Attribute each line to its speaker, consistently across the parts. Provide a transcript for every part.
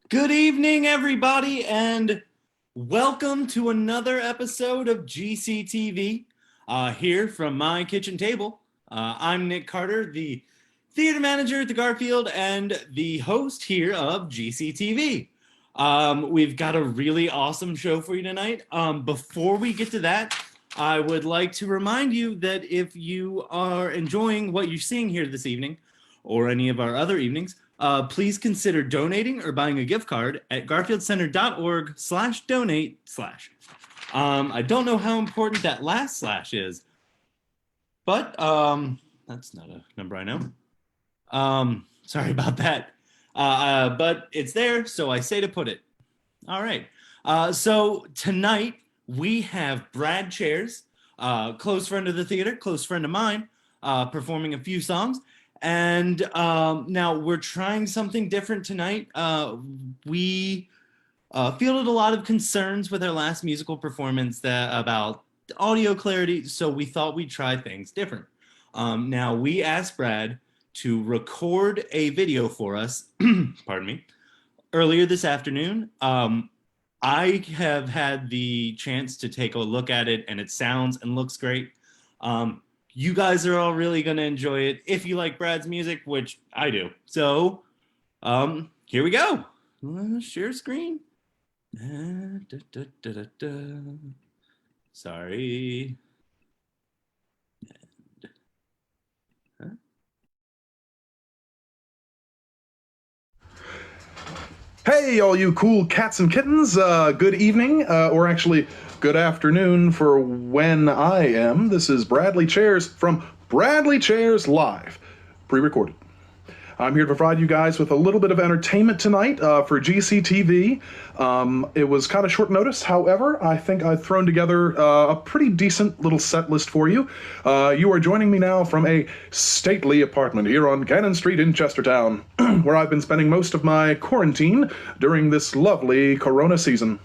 Speaker 1: Good evening, everybody, and welcome to another episode of GCTV here from my kitchen table. I'm Nick Carter, the theater manager at the Garfield and the host here of GCTV. We've got a really awesome show for you tonight. Before we get to that, I would like to remind you that if you are enjoying what you're seeing here this evening, or any of our other evenings, please consider donating or buying a gift card at garfieldcenter.org/donate/. I don't know how important that last slash is, but that's not a number I know. Sorry about that. But it's there, so I say to put it. All right. So tonight we have Brad Chairs, close friend of the theater, close friend of mine, performing a few songs. And now we're trying something different tonight. We fielded a lot of concerns with our last musical performance about audio clarity, so we thought we'd try things different. Now we asked Brad to record a video for us, pardon me, earlier this afternoon. I have had the chance to take a look at it, and it sounds and looks great. You guys are all really going to enjoy it if you like Brad's music, which I do. So, here we go. Share screen. Sorry.
Speaker 2: Hey, all you cool cats and kittens. Good evening, or actually, good afternoon for when I am. This is Bradley Chairs from Bradley Chairs Live, pre-recorded. I'm here to provide you guys with a little bit of entertainment tonight for GCTV. It was kind of short notice, however, I think I've thrown together a pretty decent little set list for you. You are joining me now from a stately apartment here on Cannon Street in Chestertown, where I've been spending most of my quarantine during this lovely Corona season.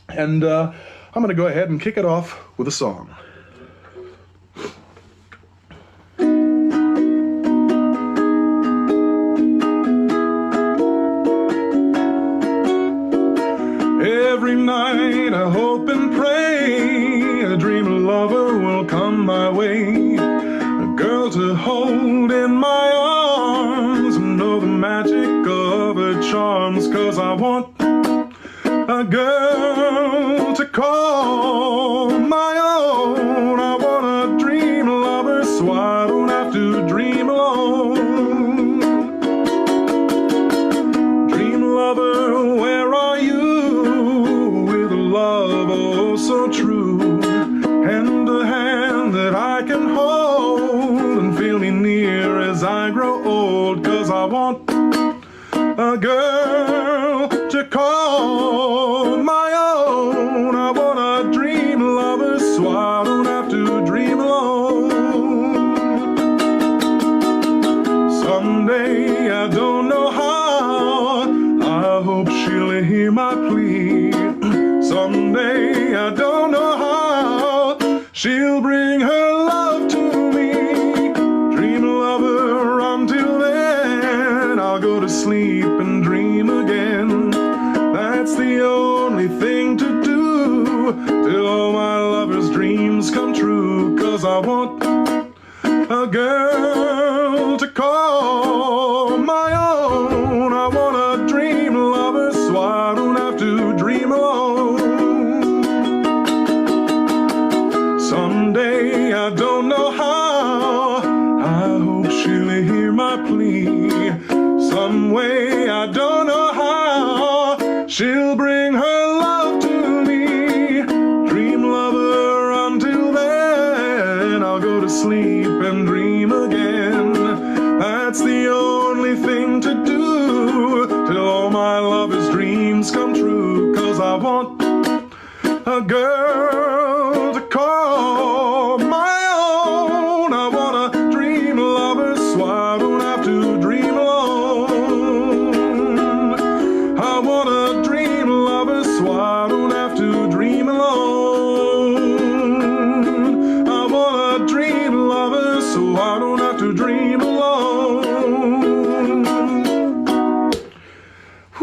Speaker 2: And I'm going to go ahead and kick it off with a song. Every night I hope and pray a dream lover will come my way, a girl to hold in my arms and know the magic of her charms, 'cause I want a girl to call my own. I want a dream lover so I don't have to dream alone. Dream lover, where are you? Love, oh so true, and a hand that I can hold and feel me near as I grow old, 'cause I want a girl to call my own. I want a dream lover so I don't have to dream alone. Someday, I don't know how, I hope she'll hear my plea. Someday, I don't know how, she'll bring her love to me. Dream lover, until then, I'll go to sleep and dream again. That's the only thing to do, till all my lover's dreams come true. 'Cause I want a girl to call my own. I want a dream lover so I don't have to dream alone. Someday, I don't know how, I hope she'll hear my plea. Some way, I don't know how, she'll bring her love to me. Dream lover, until then, I'll go to sleep and dream again. That's the only thing to do, till all my lover's dreams come true. 'Cause I want a girl to call my own. I want a dream lover so I don't have to dream alone. I want a dream lover so I don't have to dream alone. I want a dream lover so I don't have to dream alone.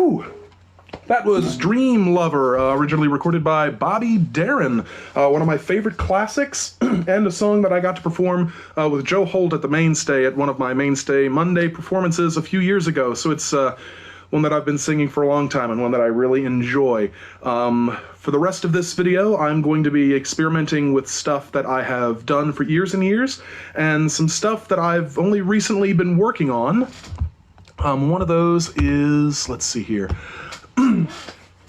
Speaker 2: Whew. That was Dream Lover, originally recorded by Bobby Darin, one of my favorite classics, and a song that I got to perform with Joe Holt at the Mainstay at one of my Mainstay Monday performances a few years ago. So it's one that I've been singing for a long time and one that I really enjoy. For the rest of this video, I'm going to be experimenting with stuff that I have done for years and years, and some stuff that I've only recently been working on. One of those is, let's see here.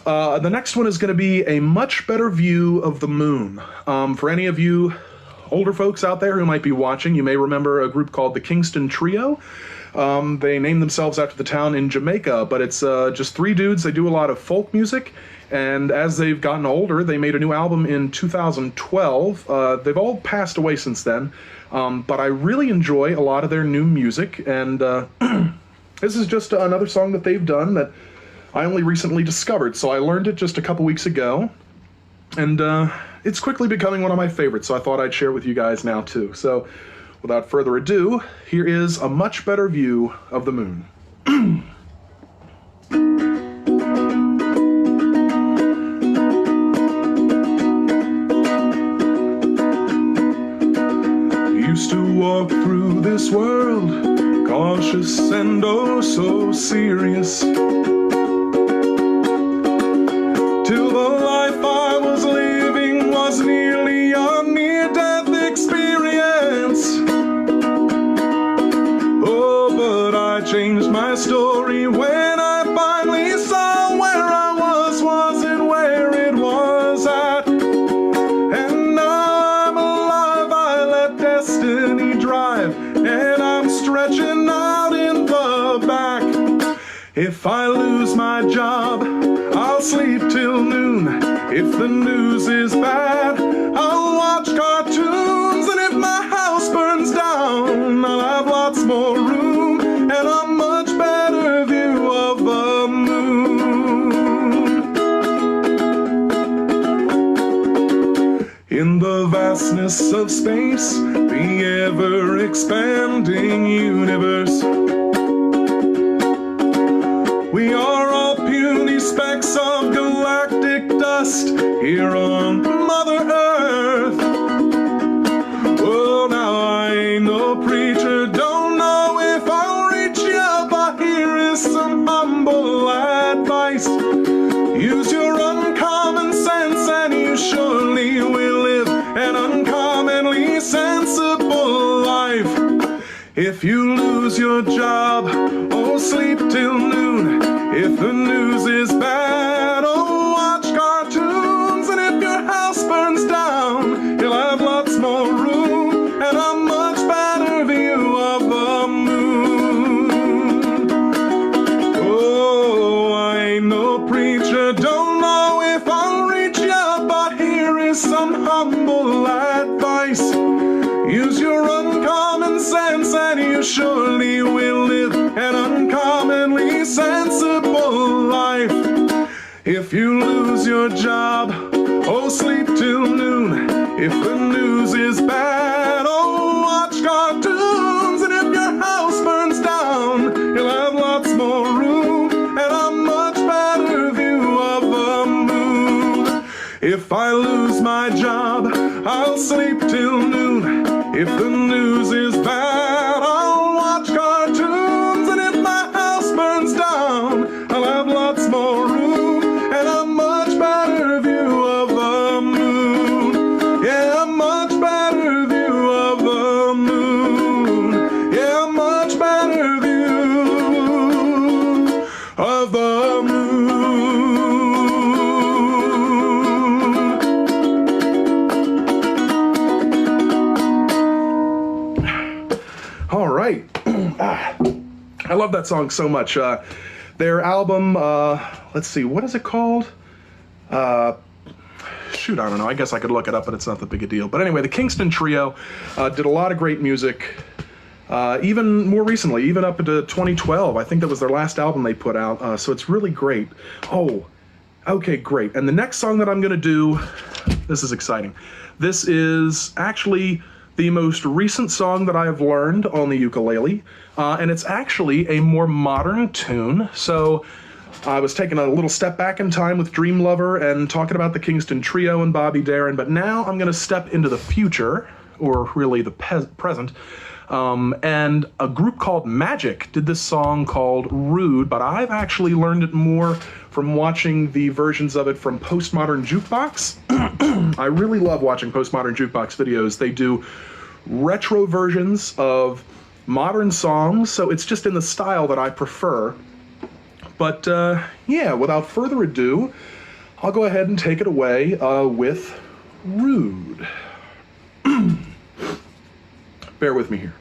Speaker 2: The next one is going to be a much better view of the moon. For any of you older folks out there who might be watching, you may remember a group called the Kingston Trio. They named themselves after the town in Jamaica, but it's just three dudes. They do a lot of folk music, and as they've gotten older, they made a new album in 2012. They've all passed away since then, but I really enjoy a lot of their new music, and this is just another song that they've done that I only recently discovered, so I learned it just a couple weeks ago, and it's quickly becoming one of my favorites, so I thought I'd share it with you guys now too. So, without further ado, here is A Much Better View of the Moon. Used to walk through this world, cautious and oh so serious, till the life I was living was nearly a near-death experience. Oh, but I changed my story when I finally saw where I wasn't where it was at. And now I'm alive, I let destiny drive, and I'm stretching out in the back. If I lose my job, I'll sleep till noon. If the news is bad, I'll watch cartoons. And if my house burns down, I'll have lots more room and a much better view of the moon. In the vastness of space, the ever-expanding universe, we are all puny specks of galactic dust here on Mother Earth. Well, now I ain't no preacher, don't know if I'll reach ya, but here is some humble advice. Use your uncommon sense and you surely will live an uncommonly sensible life. If you lose your job, oh sleep till noon. If the news is bad, oh watch cartoons. And if your house burns down, you'll have lots more room and a much better view of the moon. Oh, I ain't no preacher, don't know if I'll reach ya, but here is some humble advice. Use your uncommon sense and you surely will live an uncommonly sensible life. If you lose your job, oh sleep till noon. If the news is bad, oh watch cartoons. And if your house burns down, you'll have lots more room and a much better view of the moon. If I lose my job, I'll sleep till noon. If the news is bad, I'll watch cartoons. And if my house burns down, I'll have lots more room and a much better view of the moon. Yeah, a much better view of the moon. Yeah, a much better view of the moon. All right. I love that song so much. Their album, let's see, what is it called? Shoot, I don't know. I guess I could look it up, but it's not that big a deal. But anyway, the Kingston Trio did a lot of great music, even more recently, even up into 2012. I think that was their last album they put out, so it's really great. Oh, okay, great. And the next song that I'm going to do, this is exciting. This is actually the most recent song that I have learned on the ukulele, and it's actually a more modern tune. So I was taking a little step back in time with Dream Lover and talking about the Kingston Trio and Bobby Darin, but now I'm going to step into the future, or really the present, and a group called Magic did this song called Rude, but I've actually learned it more from watching the versions of it from Postmodern Jukebox. I really love watching Postmodern Jukebox videos. They do retro versions of modern songs, so it's just in the style that I prefer. But yeah, without further ado, I'll go ahead and take it away with Rude. Bear with me here.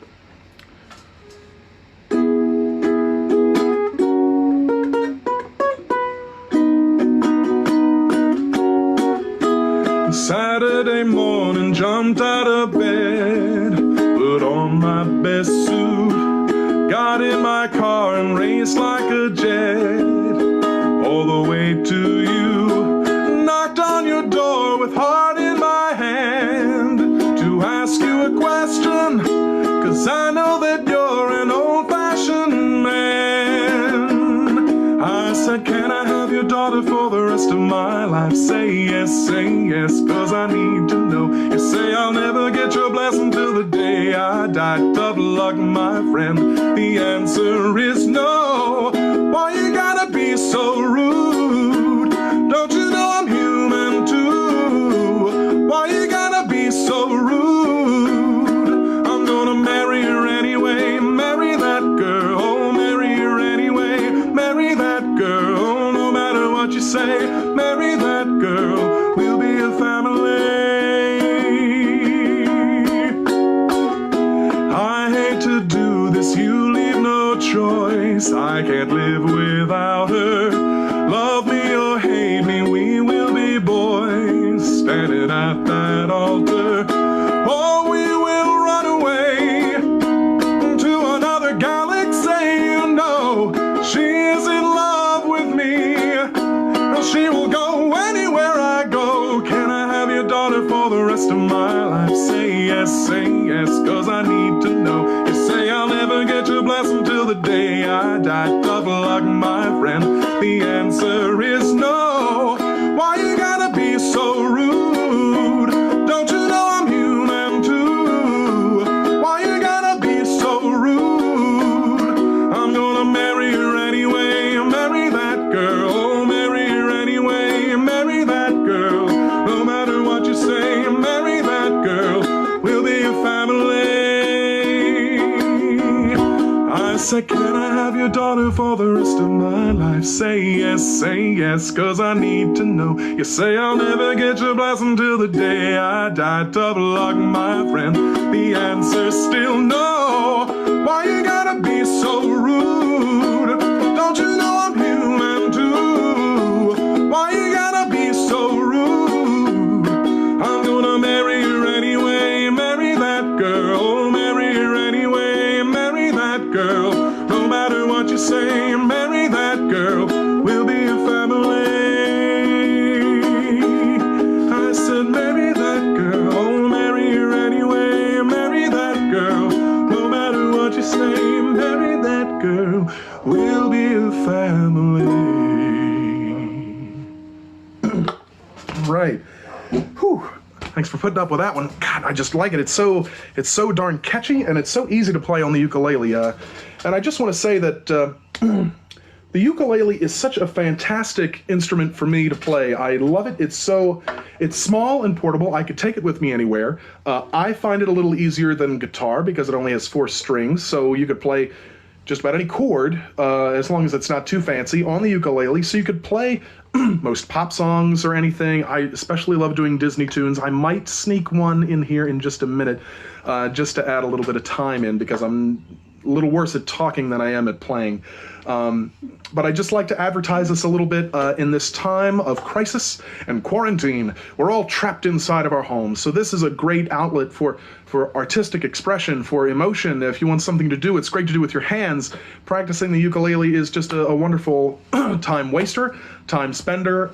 Speaker 2: Saturday morning, jumped out of bed, put on my best suit, got in my car and raced like a jet, all the way to you, knocked on your door with heart in my hand, to ask you a question, 'cause I know that you're an old-fashioned man. I said, can I have your daughter for the rest of my life? Say yes, 'cause I need to know. You say I'll never get your blessing till the day I die. Tough luck, my friend, the answer is no. Why you gotta be so rude? Don't you know I'm human too? Why you gotta be so rude? I'm gonna marry her anyway, marry that girl, marry her anyway, marry that girl, no matter what you say, marry that girl, we'll be a family. I hate to do this, you leave no choice, I can't live without her. Love me or hate me, we will be boys, standing at that altar. Or we will run away to another galaxy, you know. She is in love with me, she will go anywhere I go. Can I have your daughter for the rest of my life? Say yes, 'cause I need to know. You say I'll never get your blessing till the day I die. Tough luck, my friend, the answer is no. Why you gotta be so rude? Don't you know I'm human too? Why you gotta be so rude? I'm gonna marry her anyway, marry that girl, marry her anyway, marry that girl, no matter what you say, marry that girl, we'll be a family. I said, can I have your daughter for the rest of my life? Say yes, 'cause I need to know. You say I'll never get your blessing till the day I die. Tough luck, my friend, the answer's still no. Why you gotta be so rude? Don't you know I'm human too? Why you gotta be so rude? I'm gonna marry her anyway, marry that girl, marry her anyway, marry that girl, no matter what you say, marry that girl, we'll be a family. I said marry that girl, marry her anyway, marry that girl, no matter what you say, marry that girl, we'll be a family. Right. Whew. Thanks for putting up with that one. God, I just like it. It's so darn catchy, and it's so easy to play on the ukulele. And I just want to say that the ukulele is such a fantastic instrument for me to play. I love it. It's small and portable. I could take it with me anywhere. I find it a little easier than guitar because it only has 4 strings, so you could play just about any chord, as long as it's not too fancy, on the ukulele. So you could play most pop songs or anything. I especially love doing Disney tunes. I might sneak one in here in just a minute, just to add a little bit of time in, because I'm a little worse at talking than I am at playing. But I just like to advertise this a little bit in this time of crisis and quarantine. We're all trapped inside of our homes, so this is a great outlet for artistic expression, for emotion. If you want something to do, it's great to do with your hands. Practicing the ukulele is just a wonderful time waster, time spender.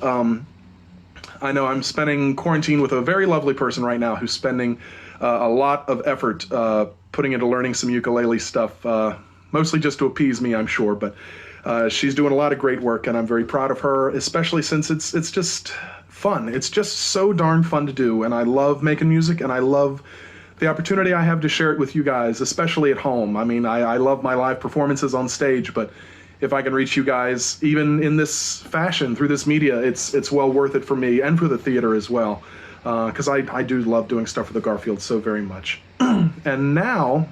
Speaker 2: I know I'm spending quarantine with a very lovely person right now who's spending a lot of effort putting into learning some ukulele stuff, mostly just to appease me, I'm sure, but She's doing a lot of great work, and I'm very proud of her, especially since it's just fun. It's just so darn fun to do, and I love making music, and I love the opportunity I have to share it with you guys, especially at home. I mean, I love my live performances on stage, but if I can reach you guys, even in this fashion, through this media, it's well worth it for me, and for the theater as well, because I do love doing stuff for the Garfield so very much. And now,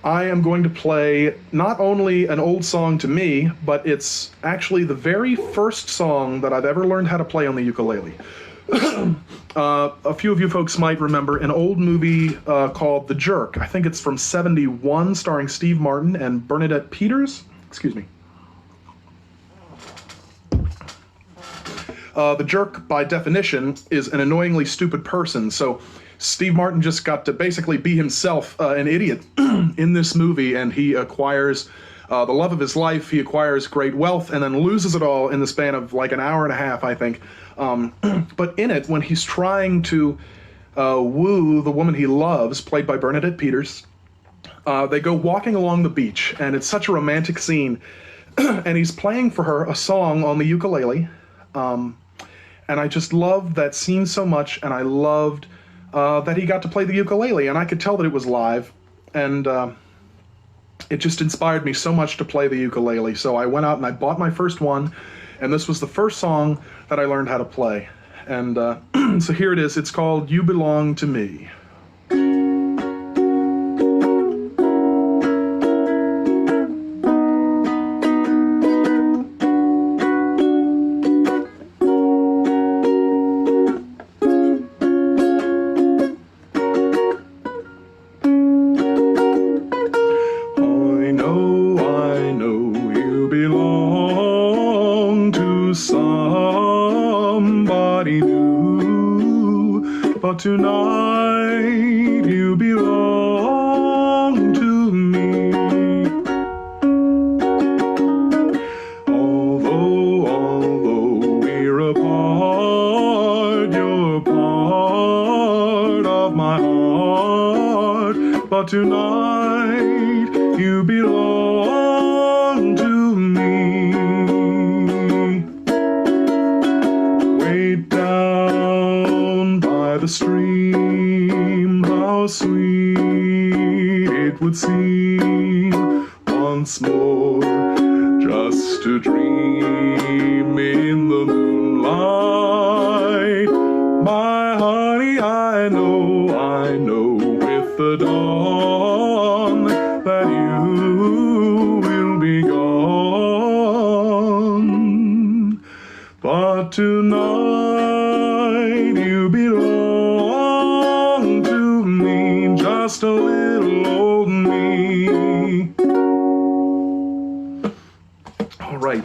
Speaker 2: I am going to play not only an old song to me, but it's actually the very first song that I've ever learned how to play on the ukulele. A few of you folks might remember an old movie called The Jerk. I think it's from '71, starring Steve Martin and Bernadette Peters. Excuse me. The jerk, by definition, is an annoyingly stupid person, so Steve Martin just got to basically be himself, an idiot, in this movie, and he acquires the love of his life, he acquires great wealth, and then loses it all in the span of like an hour and a half, I think. But in it, when he's trying to woo the woman he loves, played by Bernadette Peters, they go walking along the beach, and it's such a romantic scene, and he's playing for her a song on the ukulele, and I just loved that scene so much, and I loved that he got to play the ukulele, and I could tell that it was live, and it just inspired me so much to play the ukulele. So I went out and I bought my first one, and this was the first song that I learned how to play. And so here it is. It's called You Belong to Me. Tonight you belong to me. Although we're apart, you're part of my heart. But tonight you belong to me. Way down by the stream, how sweet it would seem once more just to dream in the moonlight. My honey, I know with the dawn that you will be gone. But tonight you belong to me, just a little old me. All right.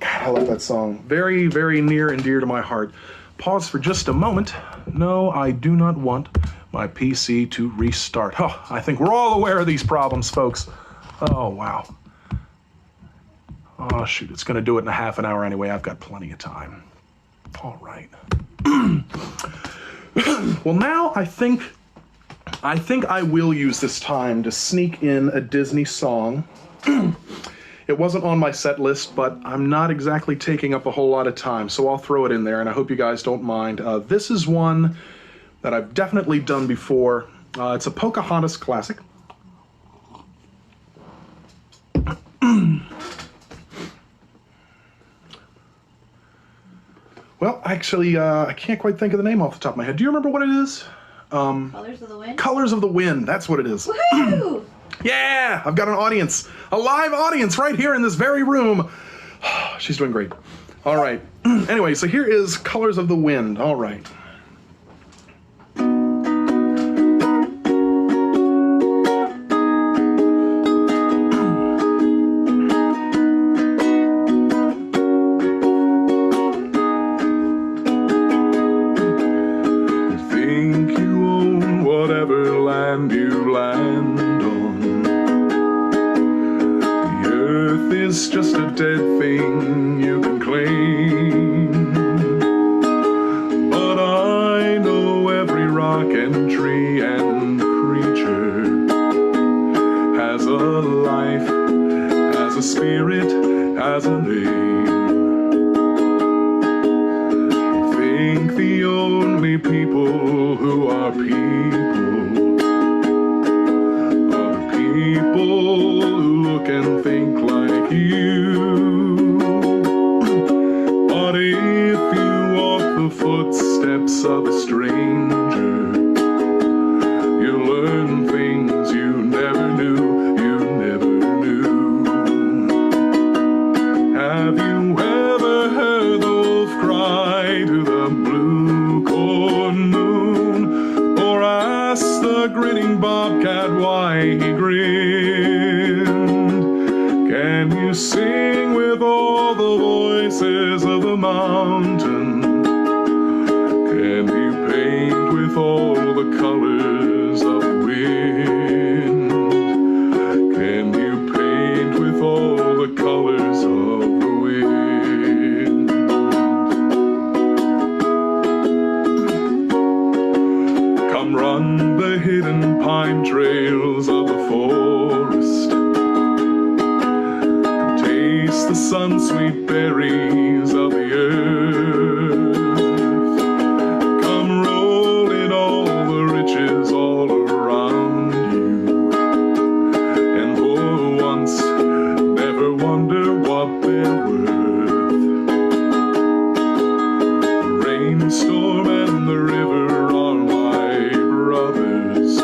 Speaker 2: God, I love that song. Very, very near and dear to my heart. Pause for just a moment. No, I do not want my PC to restart. Oh, I think we're all aware of these problems, folks. Oh, wow. Oh, shoot, it's going to do it in a half an hour anyway. I've got plenty of time. All right. Well, now I think I will use this time to sneak in a Disney song. It wasn't on my set list, but I'm not exactly taking up a whole lot of time, so I'll throw it in there, and I hope you guys don't mind. This is one that I've definitely done before. It's a Pocahontas classic. Well, actually, I can't quite think of the name off the top of my head. Do you remember what it is?
Speaker 3: Colors of the Wind?
Speaker 2: Colors of the Wind, that's what it is.
Speaker 3: Woohoo!
Speaker 2: Yeah, I've got an audience, a live audience right here in this very room. She's doing great. All right. Anyway, so here is Colors of the Wind. All right. Think you own whatever land you land on. The earth is just a dead thing you can claim. But I know every rock and tree and creature has a life has a name. I think the only people who are people are the people who look and think like you. But if you walk the footsteps of a stranger, you learn things you never knew, Have you ever heard the wolf cry to the blue corn moon? Or ask the grinning bobcat why he grinned? Can you sing with all the voices of the mountain? Can you paint with all the colors of the wind? Can you paint with all the colors of the wind? Come run the hidden pine trails of the forest. Taste the sun-sweet berries of the earth. Come roll in all the riches all around you. And for once, never wonder what they're worth. The rainstorm and the river are my brothers.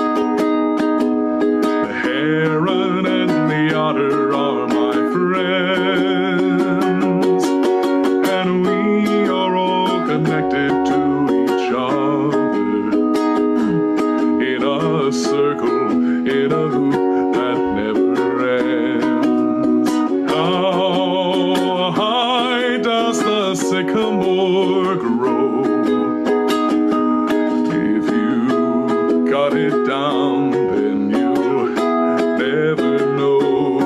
Speaker 2: The heron and the otter are my friends. And we are all connected to each other in a circle, in a hoop that never ends. How high does the sycamore grow? If you cut it down, then you'll never know.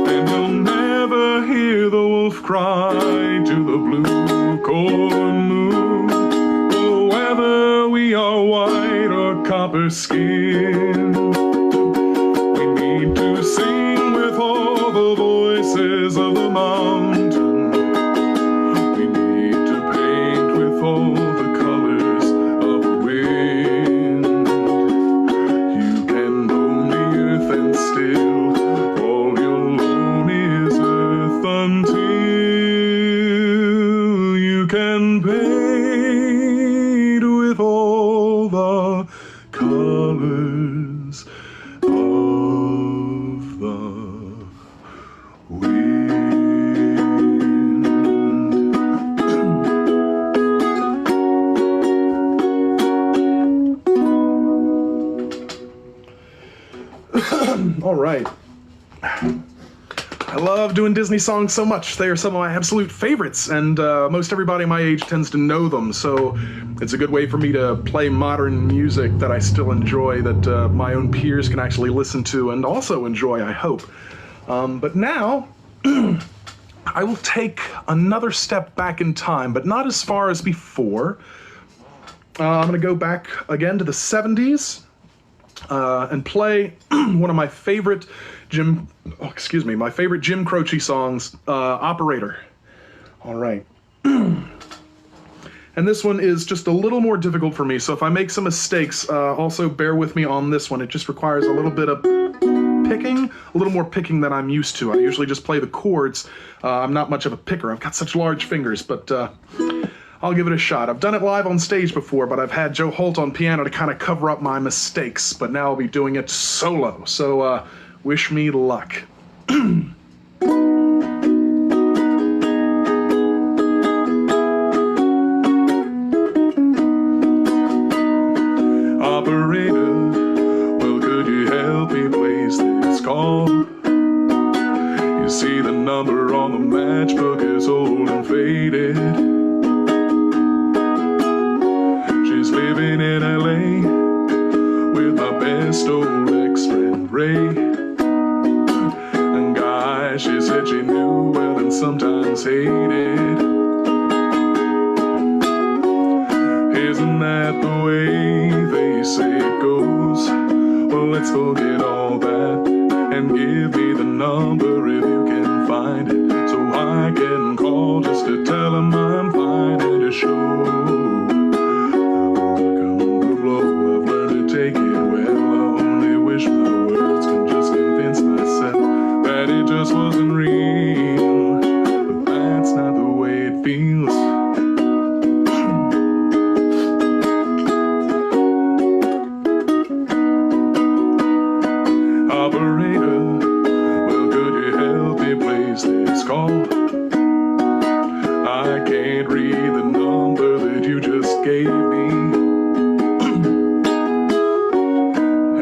Speaker 2: And you'll never hear the wolf cry to the blue corn moon. Oh, whether we are white or copper skinned, we need to sing with all the voices of the mountain. We need to paint with all the colors of the wind. You can own the earth and still all you'll own is earth until you can paint with all the colors of the wind. All right. I love doing Disney songs so much. They are some of my absolute favorites, and most everybody my age tends to know them, so it's a good way for me to play modern music that I still enjoy, that my own peers can actually listen to and also enjoy, I hope. But now, I will take another step back in time, but not as far as before. I'm going to go back again to the 70s and play one of my favorite Jim Croce songs, Operator. All right. And this one is just a little more difficult for me, so if I make some mistakes, also bear with me on this one. It just requires a little bit of picking, a little more picking than I'm used to. I usually just play the chords. I'm not much of a picker. I've got such large fingers, but I'll give it a shot. I've done it live on stage before, but I've had Joe Holt on piano to kind of cover up my mistakes, but now I'll be doing it solo, so wish me luck. Operator, well, could you help me place this call? You see the number on the matchbook is old and faded. She's living in LA with my best old ex-friend Ray. And guy, she said she knew well and sometimes hated. Isn't that the way they say it goes? Well, let's forget all that and give me the number if you can find it, so I can call just to tell him I'm fine and to show. I've overcome the blow, I've learned to take it well. I only wish my words can just convince myself that it just wasn't real, but that's not the way it feels. Operator, well, could you help me place this call? I can't read the number that you just gave me.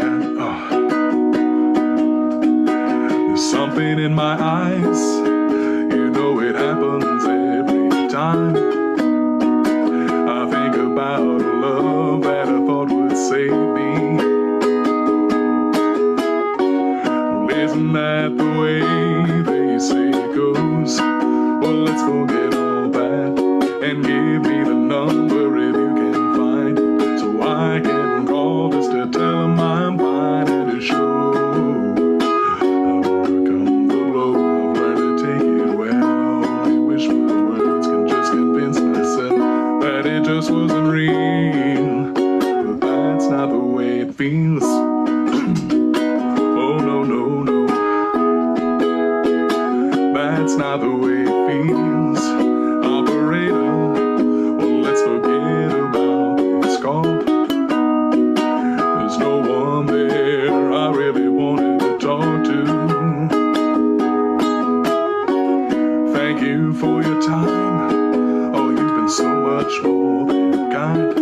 Speaker 2: And, there's something in my eyes, you know it happens every time. I think about a love that I thought would save me. Isn't that the way they say it goes? Well, let's forget all that and give me the number if you can find it, so I can call just to tell them I'm fine and to show. I've overcome the blow, I've learned to take it well. I only wish my words can just convince myself that it just wasn't real, but that's not the way it feels. Oh no, no, no, that's not the way it feels. Operator, well, let's forget about this call. There's no one there I really wanted to talk to. Thank you for your time. Oh, you've been so much more than kind.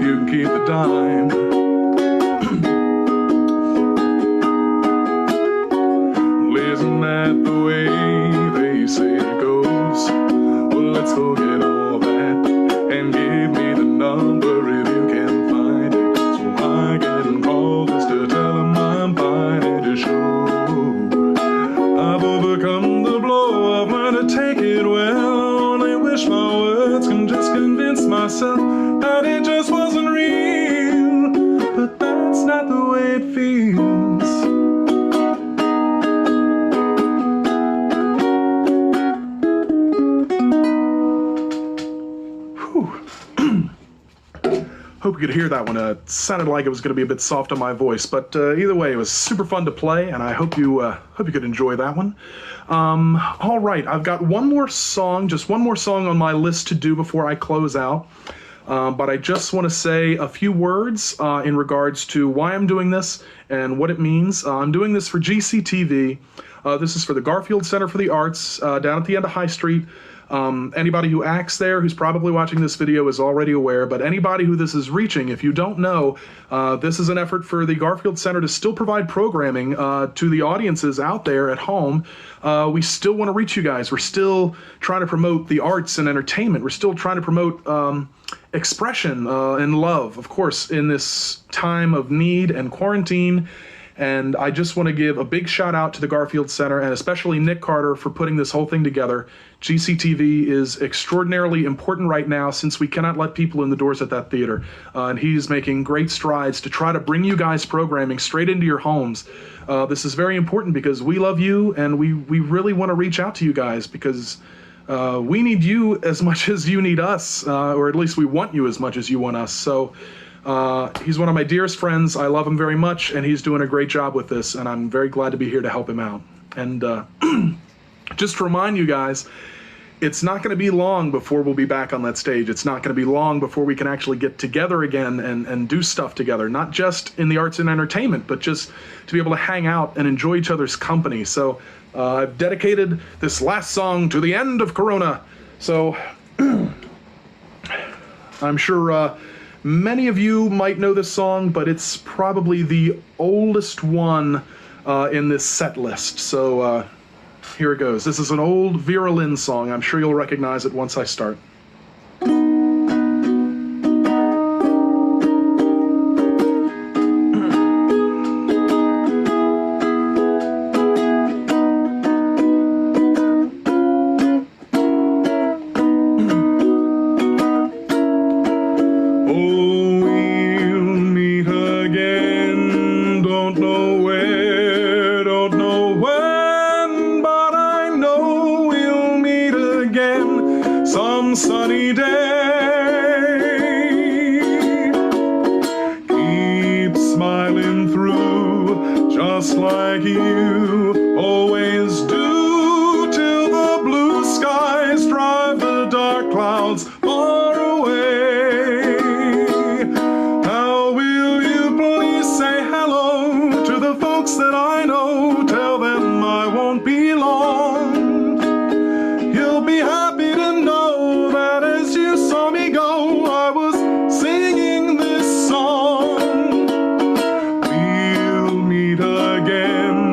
Speaker 2: You can keep the dime. Isn't that the way they say it goes? Well, let's forget all that and give me the number if you can find it, so I can call just to tell them I'm fine and to show. I've overcome the blow, I've learned to take it well. I only wish my words can just convince myself that it just wasn't real, but that's not the way it feels. Hope you could hear that one. It sounded like it was going to be a bit soft on my voice, but either way, it was super fun to play, and I hope you could enjoy that one. All right, I've got one more song, just one more song on my list to do before I close out. But I just want to say a few words in regards to why I'm doing this and what it means. I'm doing this for GCTV. This is for the Garfield Center for the Arts down at the end of High Street. Anybody who acts there who's probably watching this video is already aware, but anybody who this is reaching, if you don't know, this is an effort for the Garfield Center to still provide programming to the audiences out there at home. We still want to reach you guys. We're still trying to promote the arts and entertainment. We're still trying to promote expression and love, of course, in this time of need and quarantine. And I just want to give a big shout out to the Garfield Center and especially Nick Carter for putting this whole thing together. GCTV is extraordinarily important right now since we cannot let people in the doors at that theater. And he's making great strides to try to bring you guys programming straight into your homes. This is very important because we love you and we really want to reach out to you guys because we need you as much as you need us, or at least we want you as much as you want us. So he's one of my dearest friends. I love him very much, and he's doing a great job with this, and I'm very glad to be here to help him out. And just to remind you guys, it's not going to be long before we'll be back on that stage. It's not going to be long before we can actually get together again and do stuff together, not just in the arts and entertainment, but just to be able to hang out and enjoy each other's company. So I've dedicated this last song to the end of Corona. So I'm sure many of you might know this song, but it's probably the oldest one in this set list. So here it goes. This is an old Vera Lynn song. I'm sure you'll recognize it once I start. Don't know where, don't know where. sunny day. Keep smiling through, just like you always do, till the blue skies drive the dark clouds far away. How will you please say hello to the folks that I know? Tell them I won't be long. You'll be happy to know that as you saw me go, I was singing this song. We'll meet again,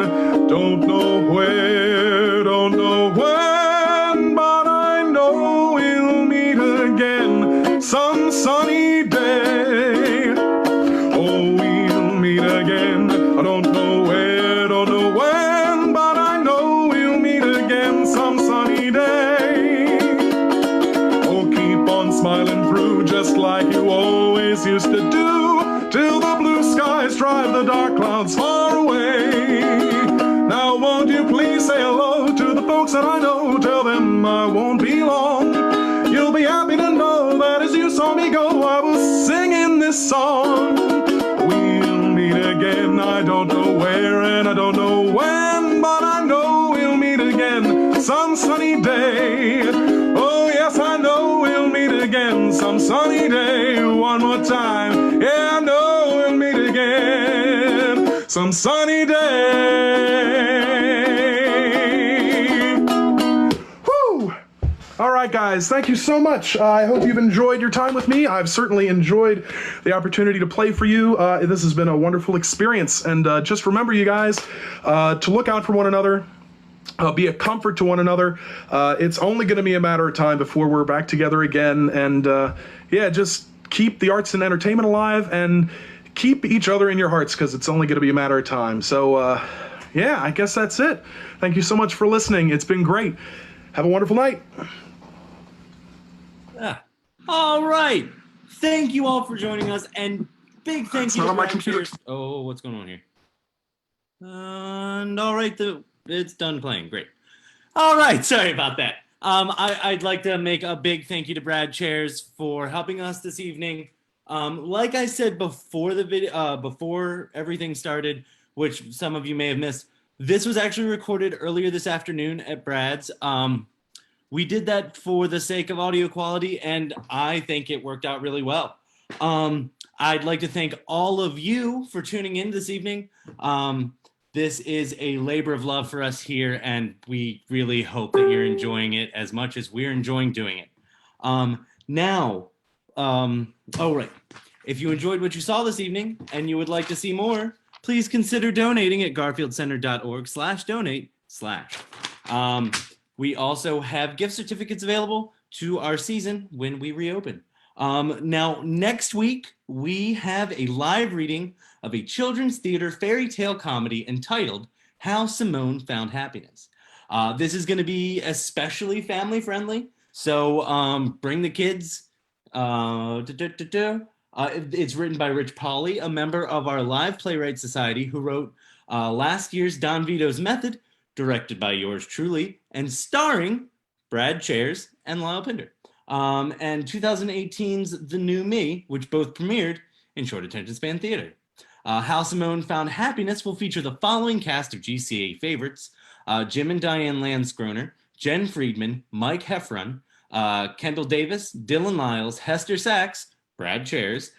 Speaker 2: don't know where, don't know when, but I know we'll meet again some sunny day. Oh, we'll meet again, I don't know where, don't know when, but I know we'll meet again some sunny day. Oh, keep on smiling through, just like you always used to do, till the blue skies drive the dark clouds far away. Now won't you please say hello to the folks that I know? Tell them I won't be long. You'll be happy to know that as you saw me go, I was singing this song. We'll meet again, I don't know where and I don't know when, but I know we'll meet again some sunny day. Oh yes, I know we'll meet again some sunny day. One more time, yeah, I know we'll meet again some sunny day. Woo! All right, guys, thank you so much. I hope you've enjoyed your time with me. I've certainly enjoyed the opportunity to play for you. This has been a wonderful experience. And just remember, you guys, to look out for one another. Be a comfort to one another. It's only going to be a matter of time before we're back together again. And yeah, just keep the arts and entertainment alive and keep each other in your hearts, because it's only going to be a matter of time. So yeah, I guess that's it. Thank you so much for listening. It's been great. Have a wonderful night.
Speaker 1: All right. Thank you all for joining us, and big thank you
Speaker 2: not
Speaker 1: to
Speaker 2: on my
Speaker 1: Brad
Speaker 2: computer.
Speaker 1: Pierce. Oh, what's going on here? And all right, it's done playing. Great. All right, sorry about that. I'd like to make a big thank you to Brad Chairs for helping us this evening. Like I said before the video, before everything started, which some of you may have missed, this was actually recorded earlier this afternoon at Brad's. We did that for the sake of audio quality, and I think it worked out really well. I'd like to thank all of you for tuning in this evening. This is a labor of love for us here, and we really hope that you're enjoying it as much as we're enjoying doing it. Oh, right. If you enjoyed what you saw this evening and you would like to see more, please consider donating at garfieldcenter.org/donate/. We also have gift certificates available to our season when we reopen. Now, next week, we have a live reading of a children's theater fairy tale comedy entitled How Simone Found Happiness. This is going to be especially family friendly, so bring the kids. It's written by Rich Pauley, a member of our Live Playwright Society, who wrote last year's Don Vito's Method, directed by yours truly, and starring Brad Chairs and Lyle Pinder. And 2018's The New Me, which both premiered in Short Attention Span Theater. How Simone Found Happiness will feature the following cast of GCA favorites: Jim and Diane Landskroner, Jen Friedman, Mike Heffron, Kendall Davis, Dylan Lyles, Hester Sachs, Brad Chairs,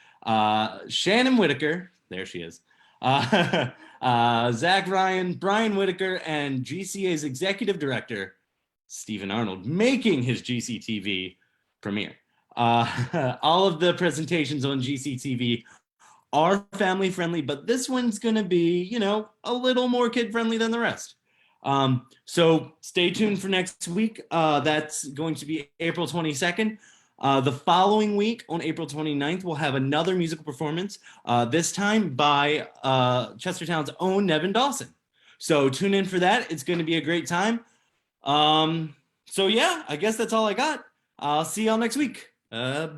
Speaker 1: Shannon Whitaker, there she is, Zach Ryan, Brian Whitaker, and GCA's executive director, Stephen Arnold, making his GCTV premiere. All of the presentations on GCTV are family friendly, but this one's going to be, you know, a little more kid friendly than the rest. So stay tuned for next week. That's going to be April 22nd. The following week, on April 29th, we'll have another musical performance, this time by Chestertown's own Nevin Dawson. So tune in for that. It's going to be a great time. So yeah, I guess that's all I got. I'll see y'all next week. Bye.